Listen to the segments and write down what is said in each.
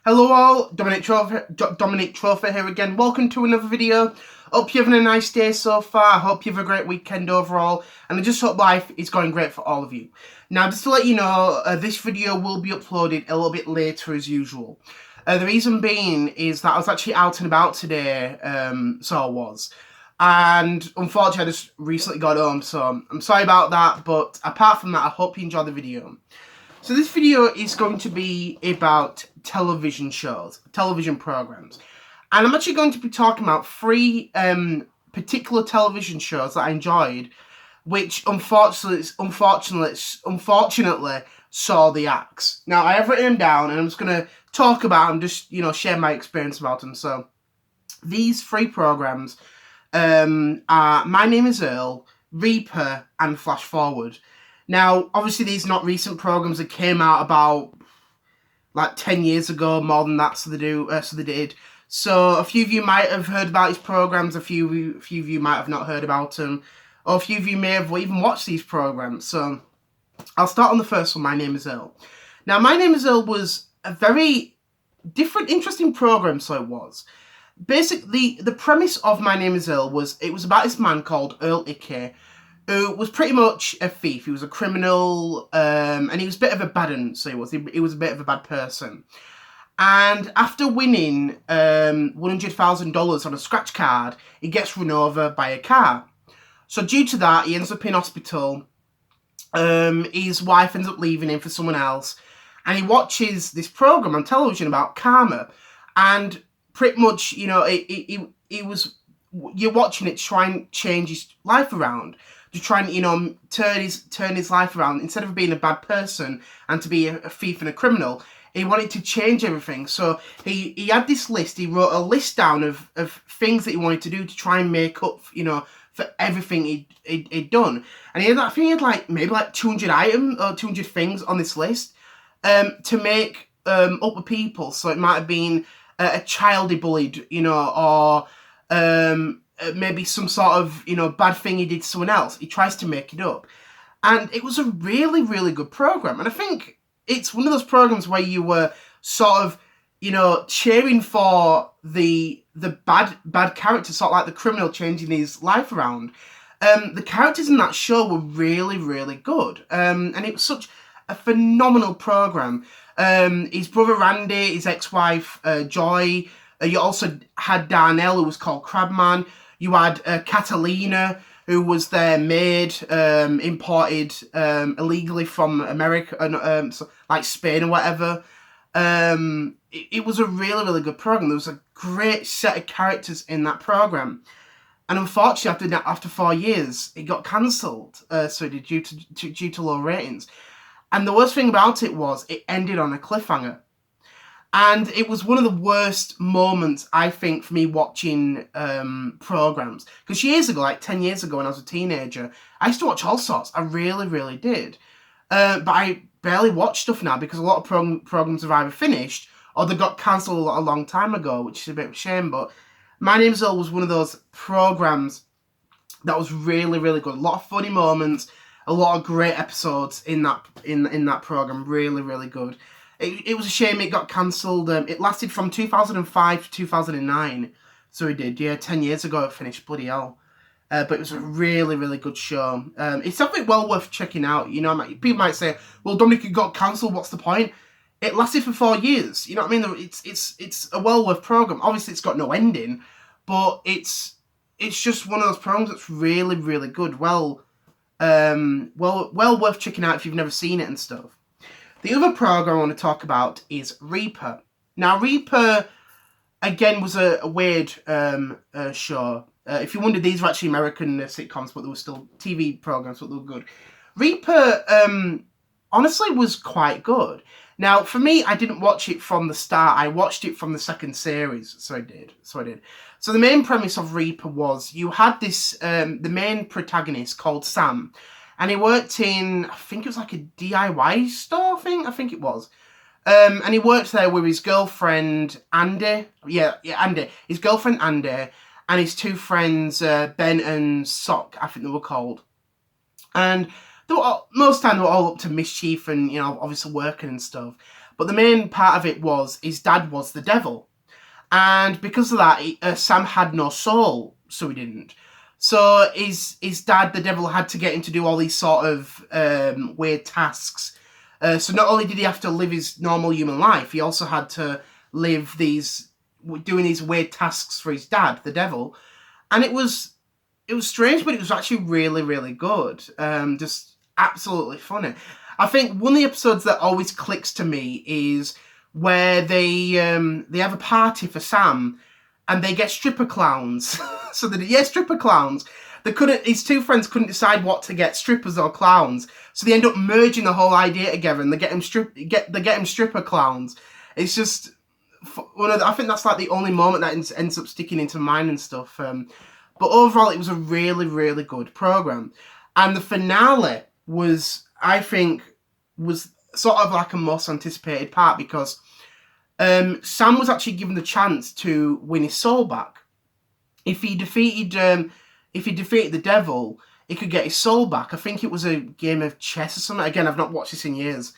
Hello all, Dominic Trophy here again. Welcome to another video. Hope you're having a nice day so far. I hope you have a great weekend overall. And I just hope life is going great for all of you. Now, just to let you know, this video will be uploaded a little bit later as usual. The reason being is that I was actually out and about today, so I was. And unfortunately, I just recently got home, so I'm sorry about that. But apart from that, I hope you enjoy the video. So this video is going to be about television shows, television programs. And I'm actually going to be talking about three particular television shows that I enjoyed, which unfortunately saw the axe. Now, I have written them down and I'm just going to talk about them, just, share my experience about them. So these three programs are My Name is Earl, Reaper, and Flash Forward. Now, obviously, these are not recent programs that came out about like 10 years ago, more than that, so they did. So a few of you might have heard about these programs, a few of you might have not heard about them, or a few of you may have even watched these programs. So I'll start on the first one, My Name is Earl. Now, My Name is Earl was a very different, interesting program, so it was. Basically, the premise of My Name is Earl was, it was about this man called Earl, who was pretty much a thief. He was a criminal, and he was a bit of a bad one, so he was a bit of a bad person. And after winning $100,000 on a scratch card, he gets run over by a car. So due to that, he ends up in hospital. His wife ends up leaving him for someone else, and he watches this program on television about karma. And pretty much, you're watching it try and change his life around, to try and, turn his life around. Instead of being a bad person and to be a thief and a criminal, he wanted to change everything. So he had this list. He wrote a list down of things that he wanted to do to try and make up, for everything he'd done. And he had like maybe like 200 items or 200 things on this list to make up with people. So it might have been a child he bullied, or maybe some sort of, bad thing he did to someone else. He tries to make it up. And it was a really, really good program. And I think it's one of those programs where you were sort of, cheering for the bad character, sort of like the criminal changing his life around. The characters in that show were really, really good. And it was such a phenomenal program. His brother Randy, his ex-wife Joy. You also had Darnell, who was called Crabman. You had Catalina, who was their maid, imported illegally from America, like Spain or whatever. It was a really, really good program. There was a great set of characters in that program. And unfortunately, after 4 years, it got cancelled. So it did due to low ratings. And the worst thing about it was it ended on a cliffhanger. And it was one of the worst moments, I think, for me watching programs. Because years ago, like 10 years ago when I was a teenager, I used to watch all sorts. I really, really did. But I barely watch stuff now because a lot of programs have either finished or they got cancelled a long time ago, which is a bit of a shame. But My Name is Earl was one of those programs that was really, really good. A lot of funny moments, a lot of great episodes in that program. Really, really good. It was a shame it got cancelled. It lasted from 2005 to 2009. So it did, yeah, 10 years ago it finished, bloody hell. But it was a really, really good show. It's definitely well worth checking out. People might say, well, Dominic, it got cancelled, what's the point? It lasted for 4 years. You know what I mean? It's a well worth program. Obviously, it's got no ending, but it's just one of those programs that's really, really good. Well worth checking out if you've never seen it and stuff. The other program I want to talk about is Reaper. Now, Reaper, again, was a weird show. If you wondered, these were actually American sitcoms, but they were still TV programs, but they were good. Reaper, honestly, was quite good. Now, for me, I didn't watch it from the start. I watched it from the second series, so I did. So the main premise of Reaper was you had this, the main protagonist called Sam, and he worked in, I think it was like a DIY store thing, I think it was. And he worked there with his girlfriend, Andy. Yeah, Andy. His girlfriend, Andy, and his two friends, Ben and Sock, I think they were called. And most of the time they were all up to mischief and, obviously working and stuff. But the main part of it was his dad was the devil. And because of that, Sam had no soul, so he didn't. So his dad, the devil, had to get him to do all these sort of weird tasks. So not only did he have to live his normal human life, he also had to live doing these weird tasks for his dad, the devil. And it was strange, but it was actually really, really good. Just absolutely funny. I think one of the episodes that always clicks to me is where they have a party for Sam, and they get stripper clowns. So stripper clowns. His two friends couldn't decide what to get, strippers or clowns. So they end up merging the whole idea together, and they get him stripper clowns. It's just I think that's like the only moment that ends up sticking into mind and stuff. But overall, it was a really, really good program, and the finale was, I think, sort of like a most anticipated part, because Sam was actually given the chance to win his soul back. If he defeated the devil, he could get his soul back. I think it was a game of chess or something. Again, I've not watched this in years.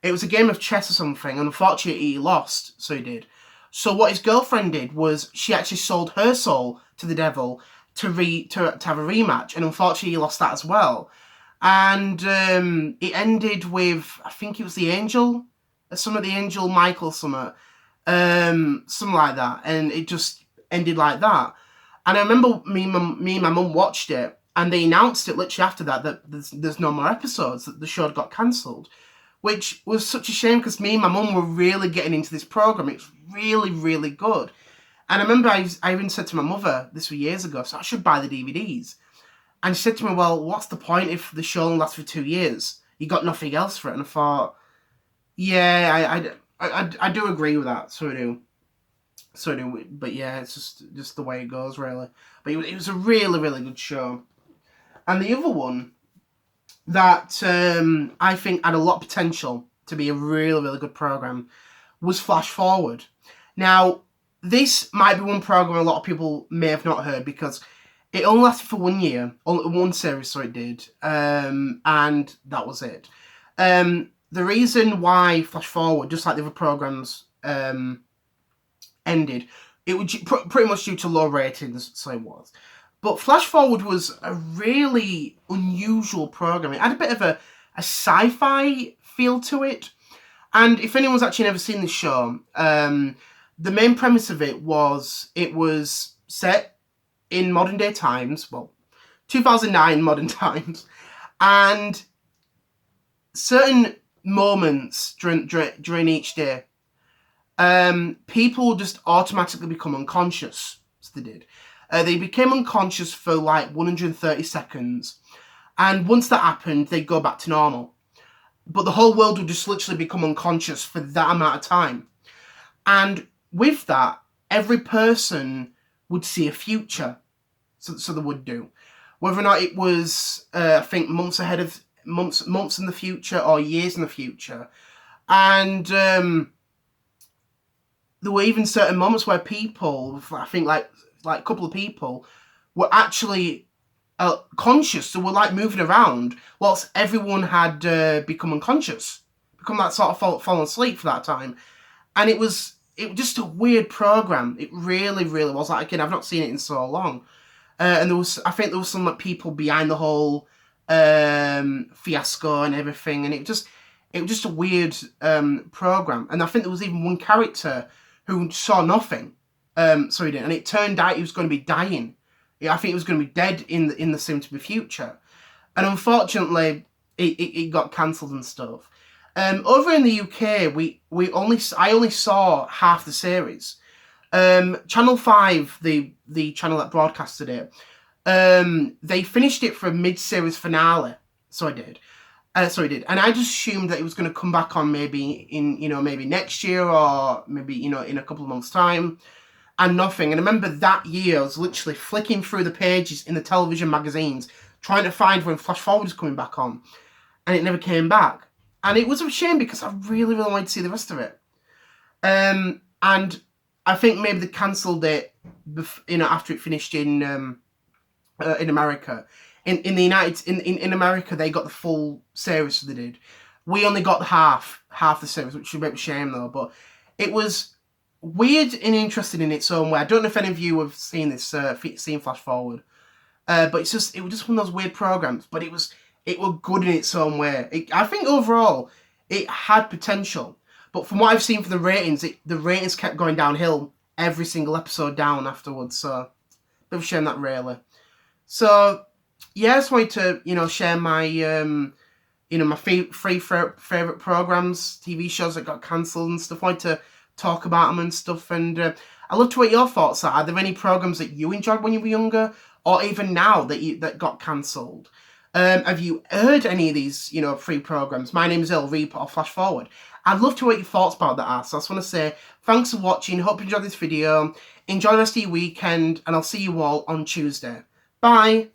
It was a game of chess or something. Unfortunately, he lost, so he did. So what his girlfriend did was she actually sold her soul to the devil to have a rematch, and unfortunately, he lost that as well. And it ended with, I think it was the angel, the angel Michael, something like that, and it just ended like that. And I remember me and my mum watched it, and they announced it literally after that there's no more episodes, that the show had got cancelled, which was such a shame, because me and my mum were really getting into this program. It's really, really good. And I remember I even said to my mother, this was years ago, so I should buy the DVDs. And she said to me, well, what's the point if the show only lasts for 2 years? You got nothing else for it. And I thought, yeah, I do agree with that. So I do. But yeah, it's just the way it goes, really. But it was a really, really good show. And the other one that I think had a lot of potential to be a really, really good program was Flash Forward. Now, this might be one program a lot of people may have not heard, because it only lasted for 1 year, only one series, so it did, and that was it. The reason why Flash Forward, just like the other programs, ended, it was pretty much due to low ratings, so it was. But Flash Forward was a really unusual program. It had a bit of a sci-fi feel to it. And if anyone's actually never seen this show, the main premise of it was set in modern day times, well, 2009 modern times, and certain moments during each day, people just automatically become unconscious. So they did. They became unconscious for like 130 seconds, and once that happened, they'd go back to normal. But the whole world would just literally become unconscious for that amount of time. And with that, every person would see a future. So they would do. Whether or not it was, I think, months in the future or years in the future. And there were even certain moments where people, I think like a couple of people, were actually conscious. So were like moving around whilst everyone had become unconscious. Become that sort of fallen asleep for that time. And it was just a weird program. It really, really was. Like, again, I've not seen it in so long. And I think there was some like people behind the whole fiasco and everything, and it was just a weird program. And I think there was even one character who saw nothing, so he didn't. And it turned out he was going to be dying. I think he was going to be dead in the soon to be future. And unfortunately, it got cancelled and stuff. Over in the UK, I only saw half the series. Channel 5, the channel that broadcasted it, they finished it for a mid-series finale. So I did. And I just assumed that it was going to come back on maybe next year, or maybe, in a couple of months' time, and nothing. And I remember that year I was literally flicking through the pages in the television magazines, trying to find when Flash Forward was coming back on, and it never came back. And it was a shame, because I really, really wanted to see the rest of it. And I think maybe they cancelled it, after it finished in America. In America, they got the full series, so they did. We only got half the series, which is a bit of a shame though. But it was weird and interesting in its own way. I don't know if any of you have seen this, seen Flash Forward, but it was just one of those weird programs. But it was good in its own way. I think overall it had potential, but from what I've seen for the ratings, the ratings kept going downhill every single episode down afterwards. So bit of a shame that really. So yeah, I just wanted to share my my favourite programs, TV shows that got cancelled and stuff. I wanted to talk about them and stuff, and I'd love to know what your thoughts are. Are there any programs that you enjoyed when you were younger, or even now that got cancelled? Have you heard any of these, free programs? My name is Earl, or Flash Forward. I'd love to know what your thoughts about that are. So I just want to say thanks for watching. Hope you enjoyed this video. Enjoy the rest of your weekend, and I'll see you all on Tuesday. Bye.